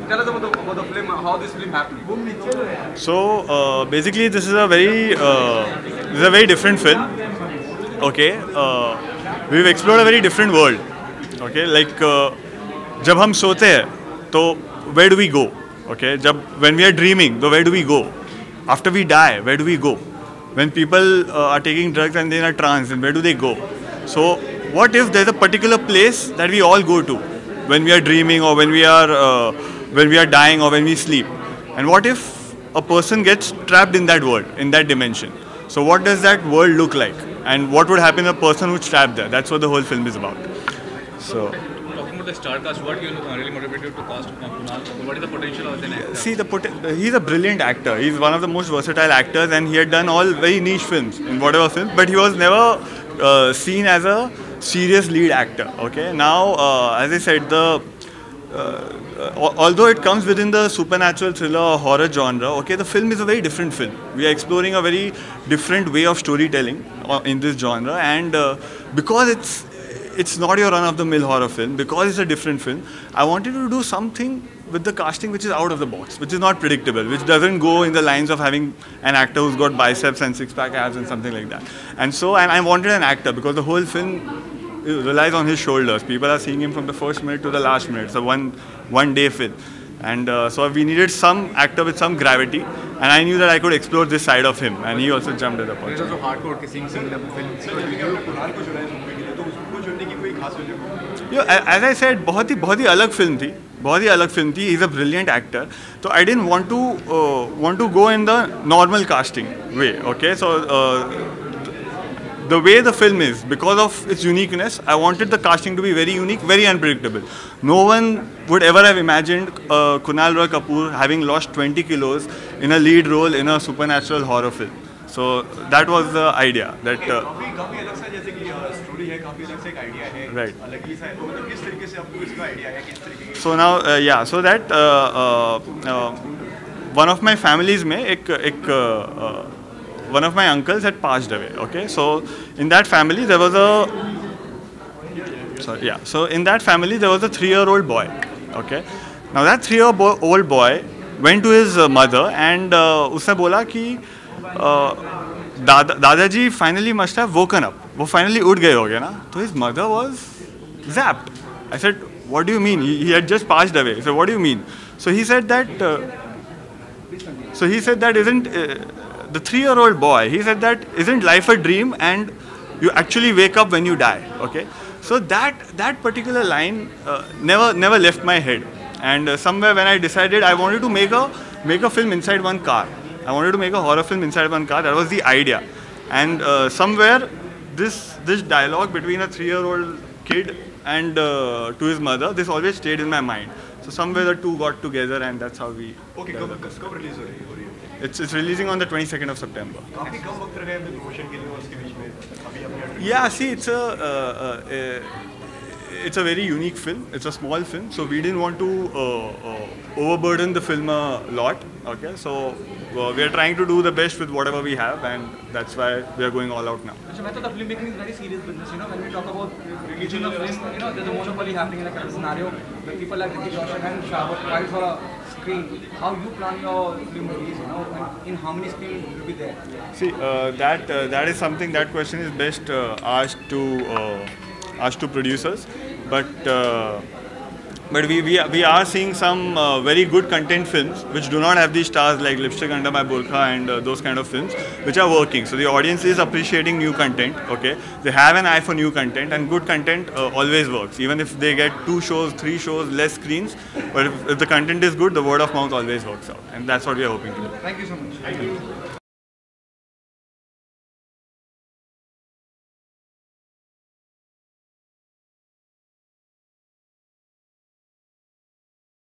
Tell us about the film, how this film happened. So basically, this is a very different film. Okay, we've explored a very different world. Okay, like जब हम सोते हैं, तो where do we go? Okay, when we are dreaming, so where do we go? After we die, where do we go? When people are taking drugs and they're in a trance, then where do they go? So what if there's a particular place that we all go to when we are dreaming, or when we are dying, or when we sleep? And what if a person gets trapped in that world, in that dimension? So what does that world look like? And what would happen to a person who's trapped there? That's what the whole film is about. So, talking about the star cast, what really motivated you to cast Kunal? What is the potential of an actor? See, he's a brilliant actor. He's one of the most versatile actors, and he had done all very niche films in whatever film, but he was never seen as a serious lead actor. Okay, now as I said, although it comes within the supernatural thriller or horror genre, okay, the film is a very different film. We are exploring a very different way of storytelling in this genre, and because it's not your run-of-the-mill horror film, because it's a different film, I wanted to do something with the casting which is out of the box, which is not predictable, which doesn't go in the lines of having an actor who's got biceps and six-pack abs and something like that. And I wanted an actor because the whole film relies on his shoulders. People are seeing him from the first minute to the last minute. It's a one-day film. And so we needed some actor with some gravity, and I knew that I could explore this side of him, and he also jumped at the point. It was also hardcore kissing scene in the film. As I said, बहुत ही अलग film थी. He's a brilliant actor. So I didn't want to go in the normal casting way. Okay, so the way the film is, because of its uniqueness, I wanted the casting to be very unique, very unpredictable. No one would ever have imagined Kunal Roy Kapoor having lost 20 kilos in a lead role in a supernatural horror film. So that was the idea. That right. So now, so that one of my families one of my uncles had passed away. Okay, so in that family there was a 3-year-old boy. Okay, now that 3-year-old boy went to his mother and उसने बोला कि दादाजी finally must have woken up. वो finally उठ गए होंगे ना? So his mother was zapped. I said, what do you mean? He had just passed away. He said, what do you mean? So he said that. Isn't the 3-year-old boy? He said that isn't life a dream, and you actually wake up when you die. Okay. So that particular line never left my head. And somewhere when I decided I wanted to make a film inside one car. I wanted to make a horror film inside one car. That was the idea. And somewhere this dialogue between a 3-year-old kid and to his mother, this always stayed in my mind. So somewhere the two got together, and that's how we. Okay, कब release हो रही है? It's releasing on the 22nd of September. Yeah, see, it's a very unique film. It's a small film, so we didn't want to overburden the film a lot. Okay, so we are trying to do the best with whatever we have, and that's why we are going all out now. So I thought the filmmaking is very serious business. You know, when we talk about releasing a film, you know, there's a monopoly happening in a kind of scenario where people like Ricky Roshan and Shahwat fight for a screen. How you plan your film release? You know, and in how many screens will be there? See, that is something, that question is best asked to producers, but we are seeing some very good content films which do not have these stars like Lipstick Under My Burqa and those kind of films, which are working. So the audience is appreciating new content. Okay, they have an eye for new content, and good content always works. Even if they get 2 shows, 3 shows, less screens, but if the content is good, the word of mouth always works out, and that's what we are hoping to do. Thank you so much. Thank you.